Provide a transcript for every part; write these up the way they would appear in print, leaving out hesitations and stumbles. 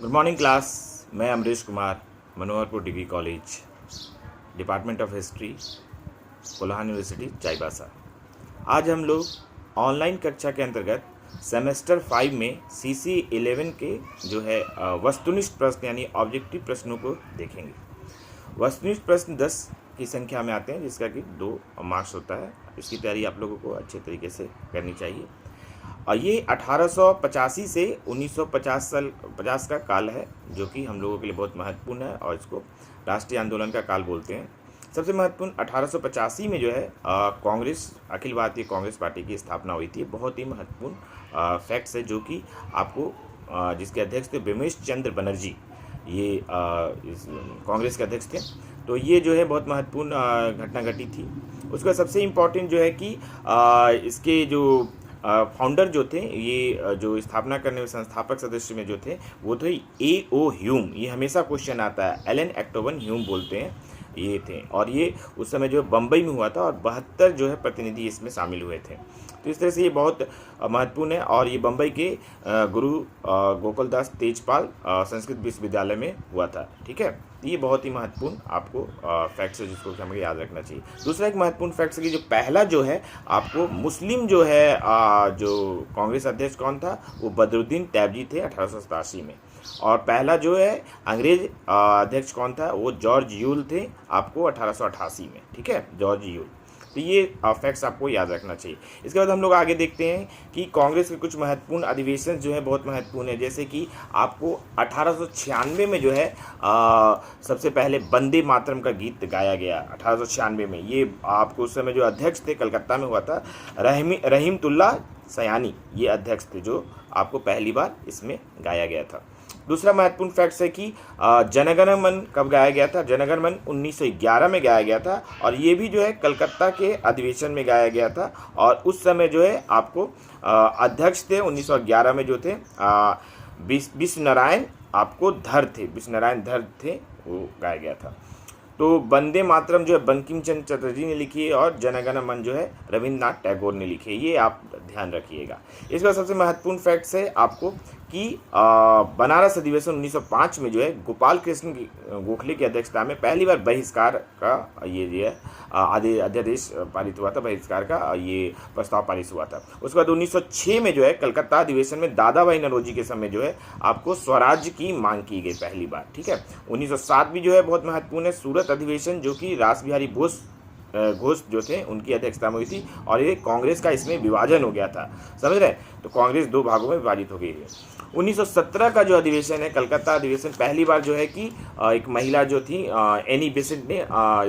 Good morning class. मैं Amrish Kumar, Manoharpur degree college, department of history, Kolhan university, Chaibasa. आज हम लोग ऑनलाइन कक्षा के अंतर्गत सेमेस्टर 5 में CC 11 के जो है वस्तुनिष्ठ प्रश्न यानी ऑब्जेक्टिव प्रश्नों को देखेंगे। वस्तुनिष्ठ प्रश्न 10 की संख्या में आते हैं, जिसका कि 2 मार्क्स होता है। इसकी तैयारी आप लोगों को अच्छे तरीके से करनी चाहिए। और ये 1885 से 1950 का काल है, जो कि हम लोगों के लिए बहुत महत्वपूर्ण है और इसको राष्ट्रीय आंदोलन का काल बोलते हैं। सबसे महत्वपूर्ण 1885 में जो है कांग्रेस, अखिल भारतीय कांग्रेस पार्टी की स्थापना हुई थी। बहुत ही महत्वपूर्ण फैक्ट्स है, जो कि आपको जिसके अध्यक्ष थे बिमेश चंद्र बनर्जी, ये इस कांग्रेस के अध्यक्ष थे। तो ये जो है बहुत महत्वपूर्ण घटना घटी थी। उसका सबसे इम्पोर्टेंट जो है कि इसके जो फाउंडर जो थे, ये जो स्थापना करने में संस्थापक सदस्य में जो थे वो थे A.O. ह्यूम। ये हमेशा क्वेश्चन आता है, एलन एक्टोवन ह्यूम बोलते हैं, ये थे। और ये उस समय जो है बम्बई में हुआ था और 72 जो है प्रतिनिधि इसमें शामिल हुए थे। तो इस तरह से ये बहुत महत्वपूर्ण है। और ये बम्बई के गुरु गोकुलदास तेजपाल संस्कृत विश्वविद्यालय में हुआ था। ठीक है, ये बहुत ही महत्वपूर्ण आपको फैक्ट्स है, जिसको हमें याद रखना चाहिए। दूसरा एक महत्वपूर्ण फैक्ट्स है कि जो पहला जो है आपको मुस्लिम जो है जो कांग्रेस अध्यक्ष कौन था, वो बदरुद्दीन तैयबजी थे 1887 में। और पहला जो है अंग्रेज अध्यक्ष कौन था, वो जॉर्ज यूल थे आपको 1888 में। ठीक है, जॉर्ज यूल। तो ये फैक्ट्स आपको याद रखना चाहिए। इसके बाद हम लोग आगे देखते हैं कि कांग्रेस के कुछ महत्वपूर्ण अधिवेशन जो है बहुत महत्वपूर्ण है। जैसे कि आपको 1896 में जो है सबसे पहले वंदे मातरम का गीत गाया गया 1896 में। ये आपको उस समय जो अध्यक्ष थे, कलकत्ता में हुआ था, रहीमतुल्लाह सयानी, ये अध्यक्ष थे, जो आपको पहली बार इसमें गाया गया था। दूसरा महत्वपूर्ण फैक्ट्स है कि जनगण मन कब गाया गया था। जनगण मन 1911 में गाया गया था और ये भी जो है कलकत्ता के अधिवेशन में गाया गया था। और उस समय जो है आपको अध्यक्ष थे 1911 में जो थे विश्व नारायण आपको धर थे, विश्व नारायण धर थे, वो गाया गया था। तो वंदे मातरम जो है बंकिम चंद्र चटर्जी ने लिखी है और जनगण मन जो है रविन्द्रनाथ टैगोर ने लिखी है। ये आप ध्यान रखिएगा। इसका सबसे महत्वपूर्ण फैक्ट्स है आपको कि बनारस अधिवेशन 1905 में जो है गोपाल कृष्ण गोखले की अध्यक्षता में पहली बार बहिष्कार का ये अध्यादेश पारित हुआ था, बहिष्कार का ये प्रस्ताव पारित हुआ था। उसके बाद 1906 में जो है कलकत्ता अधिवेशन में दादा भाई नौरोजी के समय जो है आपको स्वराज्य की मांग की गई पहली बार। ठीक है, 1907 भी जो है बहुत महत्वपूर्ण है, सूरत अधिवेशन, जो कि रास बिहारी घोष जो थे उनकी अध्यक्षता में हुई थी। और ये कांग्रेस का इसमें विभाजन हो गया था, समझ रहे हैं। तो कांग्रेस 2 भागों में विभाजित हो गई है। 1917 का जो अधिवेशन है, कलकत्ता अधिवेशन, पहली बार जो है कि एक महिला जो थी एनी बेसेंट ने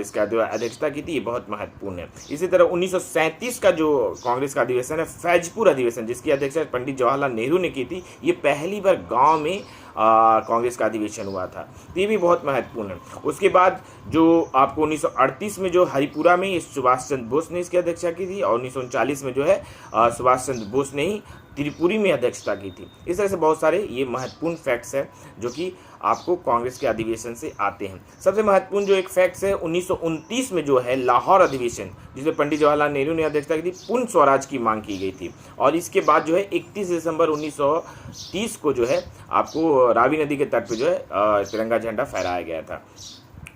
इसका जो अध्यक्षता की थी, ये बहुत महत्वपूर्ण है। इसी तरह 1937 का जो कांग्रेस का अधिवेशन है, फैजपुर अधिवेशन, जिसकी अध्यक्षता पंडित जवाहरलाल नेहरू ने की थी, ये पहली बार गाँव में कांग्रेस का अधिवेशन हुआ था। तो ये भी बहुत महत्वपूर्ण है। उसके बाद जो आपको 1938 में जो हरिपुरा में सुभाष चंद्र बोस ने इसकी अध्यक्षता की थी और 1939 में जो है सुभाष चंद्र बोस ने ही त्रिपुरी में अध्यक्षता की थी। इस तरह से बहुत सारे ये महत्वपूर्ण फैक्ट्स हैं जो कि आपको कांग्रेस के अधिवेशन से आते हैं। सबसे महत्वपूर्ण जो एक फैक्ट्स है 1929 में जो है लाहौर अधिवेशन, जिसमें पंडित जवाहरलाल नेहरू ने अध्यक्षता की थी, पूर्ण स्वराज की मांग की गई थी। और इसके बाद जो है 31 दिसंबर 1930 को जो है आपको रावी नदी के तट पर जो है तिरंगा झंडा फहराया गया था।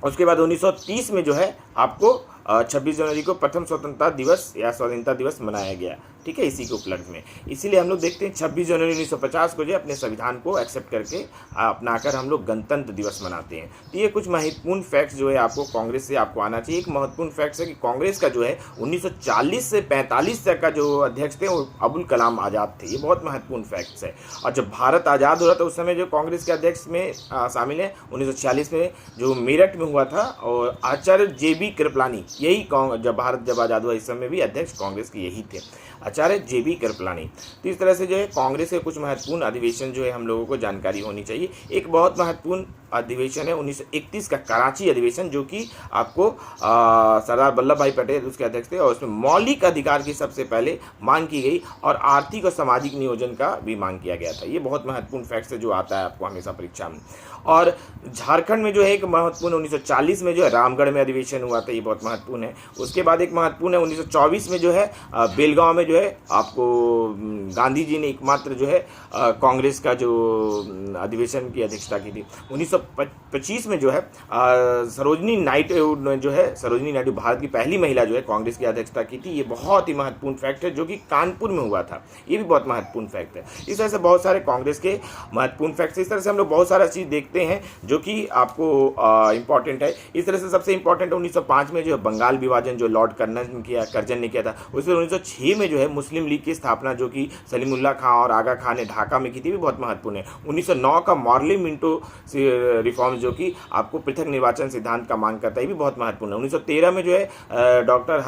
उसके बाद 1930 में जो है आपको 26 जनवरी को प्रथम स्वतंत्रता दिवस या स्वाधीनता दिवस मनाया गया। ठीक है, इसी के उपलक्ष्य में। इसीलिए हम लोग देखते हैं 26 जनवरी 1950 को जो अपने संविधान को एक्सेप्ट करके अपनाकर हम लोग गणतंत्र दिवस मनाते हैं। तो ये कुछ महत्वपूर्ण फैक्ट्स जो है आपको कांग्रेस से आपको आना चाहिए। एक महत्वपूर्ण फैक्ट्स है कि कांग्रेस का जो है 1940 से 45 तक का जो अध्यक्ष थे वो अबुल कलाम आज़ाद थे। ये बहुत महत्वपूर्ण फैक्ट्स है। और जब भारत आज़ाद हो रहा था उस समय जो कांग्रेस के अध्यक्ष में शामिल है 1946 में जो मेरठ में हुआ था, और आचार्य JB कृपलानी, यही जब आज़ाद हुआ इस समय भी अध्यक्ष कांग्रेस के यही थे, आचार्य JB कृपलानी। तो इस तरह से जो है कांग्रेस के कुछ महत्वपूर्ण अधिवेशन जो है हम लोगों को जानकारी होनी चाहिए। एक बहुत महत्वपूर्ण अधिवेशन है 1931 का कराची अधिवेशन, जो कि आपको सरदार वल्लभ भाई पटेल उसके अध्यक्ष थे और उसमें मौलिक अधिकार की सबसे पहले मांग की गई और आर्थिक और सामाजिक नियोजन का भी मांग किया गया था। ये बहुत महत्वपूर्ण फैक्ट है जो आता है आपको हमेशा परीक्षा में। और झारखंड में जो है एक महत्वपूर्ण 1940 में जो है रामगढ़ में अधिवेशन हुआ था, ये बहुत महत्वपूर्ण है। उसके बाद एक महत्वपूर्ण है 1924 में जो है बेलगांव में में जो है आपको गांधी जी ने एकमात्र जो है कांग्रेस का जो अधिवेशन की अध्यक्षता की थी। 1925 में जो है सरोजिनी नायडू ने जो है, सरोजिनी नायडू भारत की पहली महिला जो है कांग्रेस की अध्यक्षता की थी। ये बहुत ही महत्वपूर्ण फैक्ट है, जो कि कानपुर में हुआ था। ये भी बहुत महत्वपूर्ण फैक्ट है। इस तरह से बहुत सारे कांग्रेस के महत्वपूर्ण फैक्ट्स, इस तरह से हम लोग बहुत सारा चीज़ देखते हैं जो कि आपको इंपॉर्टेंट है। इस तरह से सबसे इंपॉर्टेंट 1905 में जो है बंगाल विभाजन जो लॉर्ड कर्जन ने किया था। उसके 1906 में जो है मुस्लिम लीग की स्थापना जो कि सलीमुल्लाह खां और आगा खान ने ढाका में की थी, भी बहुत महत्वपूर्ण है। 1909 का मॉर्ले मिंटो रिफॉर्म जो कि आपको पृथक निर्वाचन सिद्धांत का मांग करता है, ये भी बहुत महत्वपूर्ण है। 1913 में जो है डॉक्टर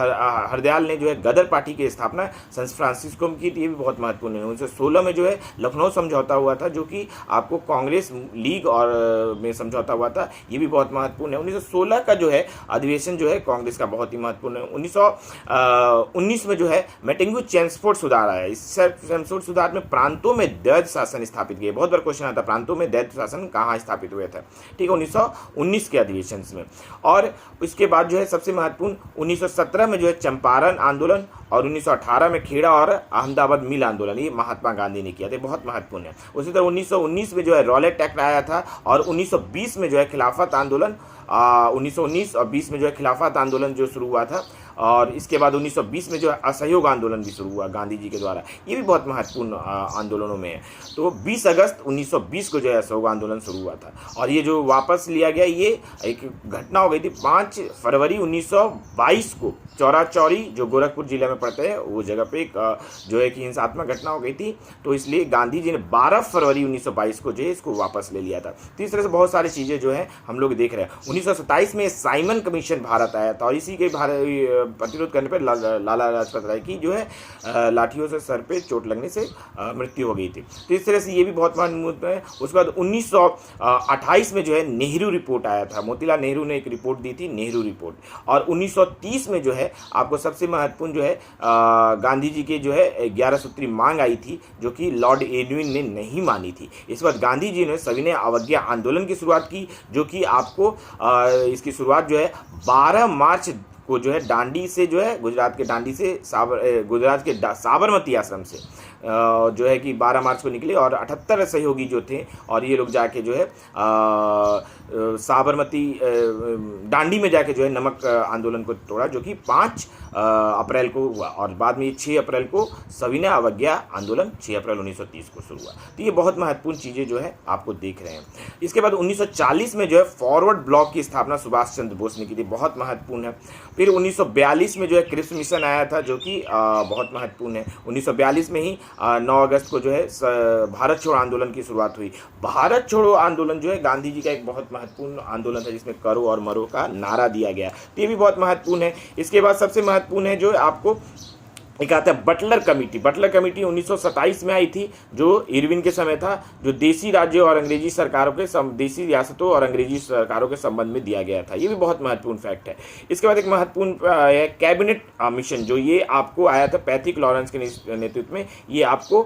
हरदयाल ने जो है गदर पार्टी की स्थापना सैन फ्रांसिस्को में की थी, ये भी बहुत महत्वपूर्ण है। 1916 में जो है लखनऊ समझौता हुआ था, जो कि आपको कांग्रेस लीग और में समझौता हुआ था, ये भी बहुत महत्वपूर्ण है। 1916 का जो है अधिवेशन जो है कांग्रेस का बहुत ही महत्वपूर्ण है। 1919 में जो है मेटिंगू चेम्सफोर्ड सुधार आया। इस चेम्सफोर्ड सुधार में प्रांतों में द्वैध शासन स्थापित किए। बहुत बार क्वेश्चन आता है प्रांतों में द्वैध शासन कहाँ स्थापित हुए थे, ठीक है, 1919 के अधिवेशन में। और इसके बाद जो है सबसे महत्वपूर्ण 1917 में जो है चंपारण आंदोलन और 1918 में खेड़ा और अहमदाबाद मिल आंदोलन, ये महात्मा गांधी ने किया था, बहुत महत्वपूर्ण है। उसी तरह 1919 में जो है रॉलेट एक्ट आया था और 1920 में जो है खिलाफत आंदोलन 1919 और 20 में जो है खिलाफत आंदोलन जो शुरू हुआ था। और इसके बाद 1920 में जो है असहयोग आंदोलन भी शुरू हुआ गांधी जी के द्वारा, ये भी बहुत महत्वपूर्ण आंदोलनों में है। तो 20 अगस्त 1920 को जो है असहयोग आंदोलन शुरू हुआ था और ये जो वापस लिया गया, ये एक घटना हो गई थी 5 फरवरी 1922 को। चौरा चौरी जो गोरखपुर जिले में पड़ते हैं, वो जगह पे एक जो है कि हिंसात्मक घटना हो गई थी, तो इसलिए गांधी जी ने 12 फरवरी 1922 को जो है इसको वापस ले लिया था। तो इस तरह से बहुत सारी चीज़ें जो है हम लोग देख रहे हैं। 1927 में साइमन कमीशन भारत आया था और इसी के प्रतिरोध करने पर लाला लाजपत राय की जो है लाठियों से सर पे चोट लगने से मृत्यु हो गई थी। तो इस तरह से ये भी बहुत महत्वपूर्ण है। उसके बाद 1928 में जो है नेहरू रिपोर्ट आया था। मोतीलाल नेहरू ने एक रिपोर्ट दी थी, नेहरू रिपोर्ट। और 1930 में जो है आपको सबसे महत्वपूर्ण जो है गांधी जी के जो है 11 सूत्री मांग आई थी, जो कि लॉर्ड एडविन ने नहीं मानी थी। इस बार गांधी जी ने सविनय अवज्ञा आंदोलन की शुरुआत की, जो कि आपको इसकी शुरुआत जो है 12 मार्च को जो है दांडी से जो है गुजरात के दांडी से गुजरात के साबरमती आश्रम से जो है कि 12 मार्च को निकले और 78 सहयोगी जो थे और ये लोग जाके जो है साबरमती दांडी में जाके जो है नमक आंदोलन को तोड़ा, जो कि 5 अप्रैल को हुआ और बाद में 6 अप्रैल को सविनय अवज्ञा आंदोलन 6 अप्रैल 1930 को शुरू हुआ। तो ये बहुत महत्वपूर्ण चीज़ें जो है आपको देख रहे हैं। इसके बाद 1940 में जो है फॉरवर्ड ब्लॉक की स्थापना सुभाष चंद्र बोस ने की थी, बहुत महत्वपूर्ण है। फिर 1942 में जो है क्रिप्स मिशन आया था, जो कि बहुत महत्वपूर्ण है। 1942 में ही 9 अगस्त को जो है भारत छोड़ो आंदोलन की शुरुआत हुई। भारत छोड़ो आंदोलन जो है गांधी जी का एक बहुत महत्वपूर्ण आंदोलन था, जिसमें करो और मरो का नारा दिया गया। तो ये भी बहुत महत्वपूर्ण है। इसके बाद सबसे महत्वपूर्ण है जो आपको एक आता है बटलर कमेटी। बटलर कमेटी 1927 में आई थी, जो इरविन के समय था, जो देसी राज्यों और अंग्रेजी सरकारों के देसी रियासतों और अंग्रेजी सरकारों के संबंध में दिया गया था। ये भी बहुत महत्वपूर्ण फैक्ट है। इसके बाद एक महत्वपूर्ण है कैबिनेट मिशन, जो ये आपको आया था पैथिक लॉरेंस के नेतृत्व में। ये आपको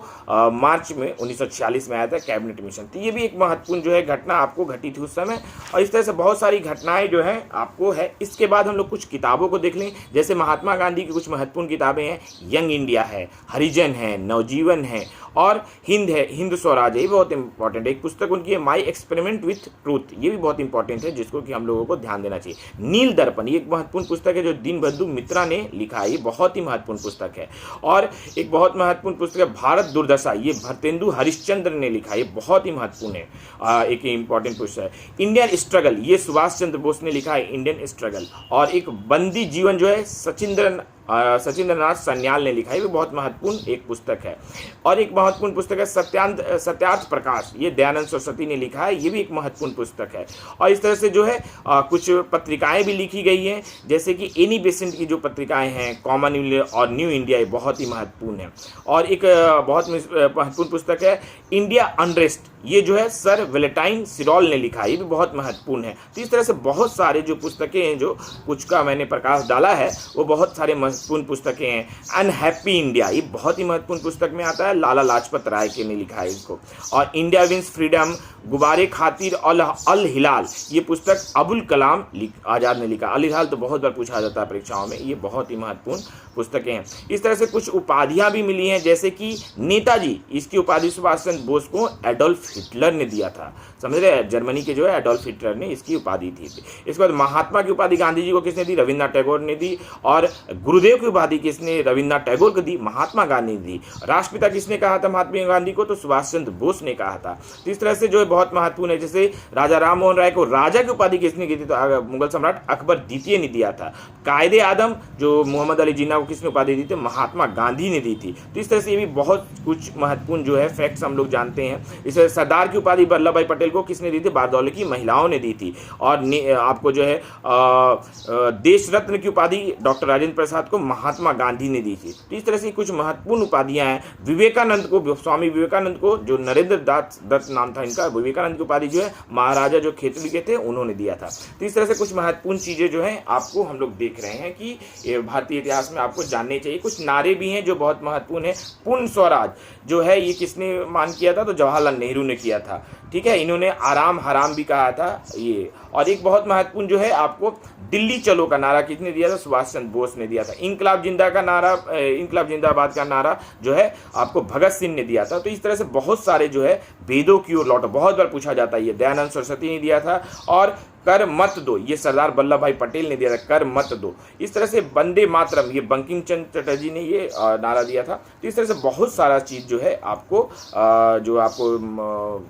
मार्च में 1946 में आया था कैबिनेट मिशन। तो ये भी एक महत्वपूर्ण जो है घटना आपको घटी थी उस समय। और इस तरह से बहुत सारी घटनाएं जो है आपको है। इसके बाद हम लोग कुछ किताबों को देख लें, जैसे महात्मा गांधी की कुछ महत्वपूर्ण किताबें हैं, यंग इंडिया है, हरिजन है, नवजीवन है और हिंद है, हिंद स्वराज है, ये बहुत इंपॉर्टेंट है। एक पुस्तक उनकी है माई एक्सपेरिमेंट विथ ट्रूथ, ये भी बहुत इंपॉर्टेंट है, जिसको कि हम लोगों को ध्यान देना चाहिए। नील दर्पण, ये एक महत्वपूर्ण पुस्तक है जो दीनबंधु मित्रा ने लिखा है, ये बहुत ही महत्वपूर्ण पुस्तक है। और एक बहुत महत्वपूर्ण पुस्तक है भारत दुर्दशा, ये भरतेंदु हरिश्चंद्र ने लिखा है, ये बहुत ही महत्वपूर्ण है, एक इंपॉर्टेंट पुस्तक है। इंडियन स्ट्रगल, ये सुभाष चंद्र बोस ने लिखा है, इंडियन स्ट्रगल। और एक बंदी जीवन जो है सचिंद्रनाथ सन्याल ने लिखा है, ये भी बहुत महत्वपूर्ण एक पुस्तक है। और एक महत्वपूर्ण पुस्तक है सत्यार्थ प्रकाश, ये दयानंद सरस्वती ने लिखा है, ये भी एक महत्वपूर्ण पुस्तक है। और इस तरह से जो है कुछ पत्रिकाएं भी लिखी गई हैं, जैसे कि एनी बेसेंट की जो पत्रिकाएं हैं, कॉमनवेल्थ और न्यू इंडिया, ये बहुत ही महत्वपूर्ण है। और एक बहुत महत्वपूर्ण पुस्तक है इंडिया अनरेस्ट, ये जो है सर वेलेंटाइन सिरोल ने लिखा है, ये भी बहुत महत्वपूर्ण है। तो इस तरह से बहुत सारे जो पुस्तकें हैं, जो कुछ का मैंने प्रकाश डाला है, वो बहुत सारे महत्वपूर्ण महत्वपूर्ण पुस्तकें हैं। अनहैप्पी इंडिया, ये बहुत ही महत्वपूर्ण पुस्तक में आता है, लाला लाजपत राय के ने लिखा है इसको। और इंडिया विंस फ्रीडम, गुब्बारे खातिर अल हिलाल, ये पुस्तक अबुल कलाम आज़ाद ने लिखा। अल हिलाल तो बहुत बार पूछा जाता है परीक्षाओं में, ये बहुत ही महत्वपूर्ण पुस्तकें हैं। इस तरह से कुछ उपाधियां भी मिली हैं, जैसे कि नेताजी, इसकी उपाधि सुभाष चंद्र बोस को एडोल्फ हिटलर ने दिया था, समझ रहे, जर्मनी के जो है एडोल्फ हिटलर ने इसकी उपाधि थी। इसके बाद महात्मा की उपाधि गांधी जी को किसने दी? रविन्द्रनाथ टैगोर ने दी। और गुरुदेव की उपाधि किसने? रविन्द्रनाथ टैगोर को दी, महात्मा गांधी ने दी। राष्ट्रपिता किसने कहा था महात्मा गांधी को? तो सुभाष चंद्र बोस ने कहा था। तो इस तरह से जो है बहुत महत्वपूर्ण है। जैसे राजा राम मोहन राय को राजा की उपाधि किसने की थी? तो मुगल सम्राट अकबर द्वितीय ने दिया था। कायदे आदम जो मोहम्मद अली जिन्ना को किसने उपाधि दी थी? महात्मा गांधी ने दी थी। तो इस तरह से ये भी बहुत कुछ महत्वपूर्ण जो है फैक्ट्स हम लोग जानते हैं। इस सरदार की उपाधि वल्लभ भाई पटेल को किसने दी थी? बारदौली की महिलाओं ने दी थी। और आपको जो है देश रत्न की उपाधि डॉक्टर राजेंद्र प्रसाद को महात्मा गांधी ने दी थी। तो इस तरह से कुछ महत्वपूर्ण उपाधियां हैं। विवेकानंद को, स्वामी विवेकानंद को, जो नरेंद्र दत्त नाम था इनका, विवेकानंद की उपाधि जो है महाराजा जो खेतड़ी के थे उन्होंने दिया था। तो इस तरह से कुछ महत्वपूर्ण चीजें जो है आपको हम लोग देख रहे हैं कि भारतीय इतिहास में आपको जानने चाहिए। कुछ नारे भी हैं जो बहुत महत्वपूर्ण है। पूर्ण स्वराज जो है ये किसने मान किया था? तो जवाहरलाल नेहरू ने किया था। ठीक है, इन्होंने आराम हराम भी कहा था ये। और एक बहुत महत्वपूर्ण जो है आपको दिल्ली चलो का नारा किसने दिया था? सुभाष चंद्र बोस ने दिया था। इंकलाब जिंदाबाद का नारा जो है आपको भगत सिंह ने दिया था। तो इस तरह से बहुत सारे जो है वेदों की ओर लौटो, बहुत बार पूछा जाता है, ये दयानंद सरस्वती ने दिया था। और कर मत दो, ये सरदार वल्लभ भाई पटेल ने दिया था, कर मत दो। इस तरह से वंदे मातरम, ये बंकिम चंद्र चटर्जी ने ये नारा दिया था। तो इस तरह से बहुत सारा चीज़ जो है आपको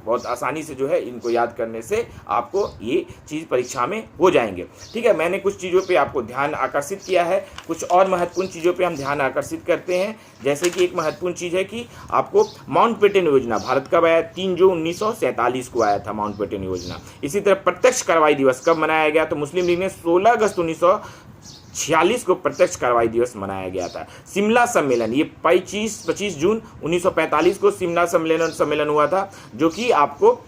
बहुत आसानी से जो है इनको याद करने से आपको ये चीज़ परीक्षा में हो जाएंगे। ठीक है, मैंने कुछ चीज़ों पे आपको ध्यान आकर्षित किया है। कुछ और महत्वपूर्ण चीज़ों पे हम ध्यान आकर्षित करते हैं। जैसे कि एक महत्वपूर्ण चीज़ है कि आपको माउंटबेटन योजना भारत कब आया? 3 जून 1947 को आया था माउंटबेटन योजना। इसी तरह प्रत्यक्ष कार्रवाई दिवस कब मनाया गया? तो मुस्लिम लीग ने 16 अगस्त 1946 को प्रत्यक्ष कार्रवाई दिवस मनाया गया था। शिमला सम्मेलन, ये 25 जून 1945 को शिमला सम्मेलन हुआ था, जो कि आपको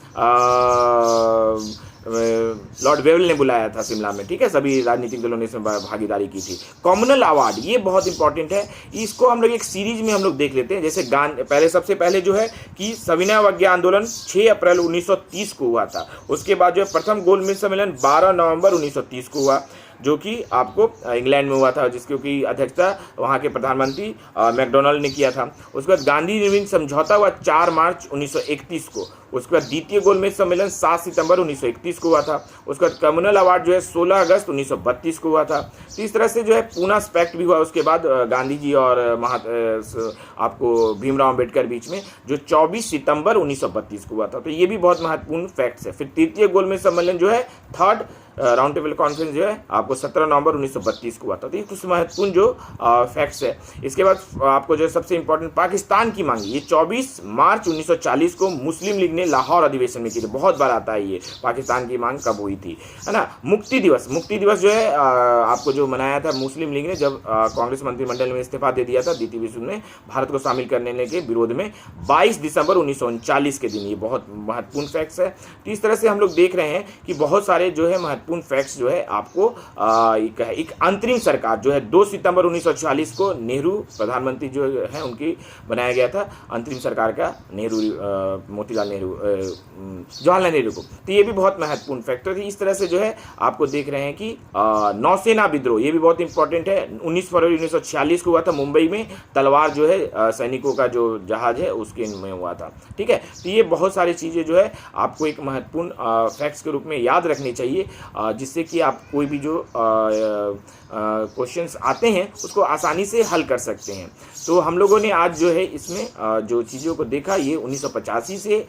लॉर्ड वेवल ने बुलाया था शिमला में। ठीक है, सभी राजनीतिक दलों ने इसमें भागीदारी की थी। कॉमनल अवार्ड, ये बहुत इंपॉर्टेंट है, इसको हम लोग एक सीरीज में हम लोग देख लेते हैं। जैसे सबसे पहले जो है कि सविनय अवज्ञा आंदोलन 6 अप्रैल 1930 को हुआ था। उसके बाद जो है प्रथम गोलमेज सम्मेलन 12 नवंबर 1930 को हुआ, जो कि आपको इंग्लैंड में हुआ था, जिसकी अध्यक्षता वहाँ के प्रधानमंत्री मैकडोनाल्ड ने किया था। उसके बाद गांधी निर्विन समझौता हुआ 4 मार्च 1931 को। उसके बाद द्वितीय गोलमेज सम्मेलन 7 सितंबर 1931 को हुआ था। उसके बाद कम्युनल अवार्ड जो है 16 अगस्त 1932 को हुआ था। तो इस तरह से जो है पूना पैक्ट भी हुआ उसके बाद गांधी जी और आपको भीमराव अम्बेडकर बीच में, जो 24 सितंबर 1932 को हुआ था। तो ये भी बहुत महत्वपूर्ण फैक्ट्स है। फिर तृतीय गोलमेज सम्मेलन जो है थर्ड राउंड टेबल कॉन्फ्रेंस जो है आपको 17 नवंबर 1932 को हुआ था। तो ये कुछ महत्वपूर्ण जो फैक्ट्स है। इसके बाद आपको जो सबसे इंपॉर्टेंट पाकिस्तान की मांग, ये 24 मार्च 1940 को मुस्लिम लीग ने लाहौर अधिवेशन में की थी। बहुत बार आता है ये, पाकिस्तान की मांग कब हुई थी, है ना। मुक्ति दिवस जो है आपको जो मनाया था मुस्लिम लीग ने, जब कांग्रेस मंत्रिमंडल में इस्तीफा दे दिया था द्वितीय विश्व में भारत को शामिल करने के विरोध में, 22 दिसंबर 1939 के दिन। ये बहुत महत्वपूर्ण फैक्ट्स है। तो इस तरह से हम लोग देख रहे हैं कि बहुत सारे जो है महत्वपूर्ण फैक्ट्स जो है आपको एक अंतरिम सरकार जो है 2 सितंबर 1940 को नेहरू प्रधानमंत्री जो है उनकी बनाया गया था अंतरिम सरकार का, जवाहरलाल नेहरू को। तो ये भी बहुत महत्वपूर्ण फैक्टर है। इस तरह से जो है आपको देख रहे हैं कि नौसेना विद्रोह, ये भी बहुत इंपॉर्टेंट है। 19 फरवरी 1946 को हुआ था मुंबई में। तलवार जो है सैनिकों का जो जहाज है उसके में हुआ था। ठीक है, तो ये बहुत सारी चीज़ें जो है आपको एक महत्वपूर्ण फैक्ट्स के रूप में याद रखनी चाहिए, जिससे कि आप कोई भी जो क्वेश्चंस आते हैं उसको आसानी से हल कर सकते हैं। तो हम लोगों ने आज जो है इसमें जो चीज़ों को देखा, ये 1885 से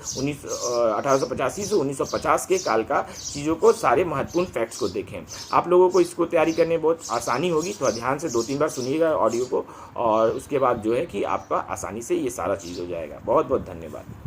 1950 के काल का चीज़ों को, सारे महत्वपूर्ण फैक्ट्स को देखें। आप लोगों को इसको तैयारी करने बहुत आसानी होगी। थोड़ा ध्यान से 2-3 बार सुनिएगा ऑडियो को, और उसके बाद जो है कि आपका आसानी से ये सारा चीज़ हो जाएगा। बहुत बहुत धन्यवाद।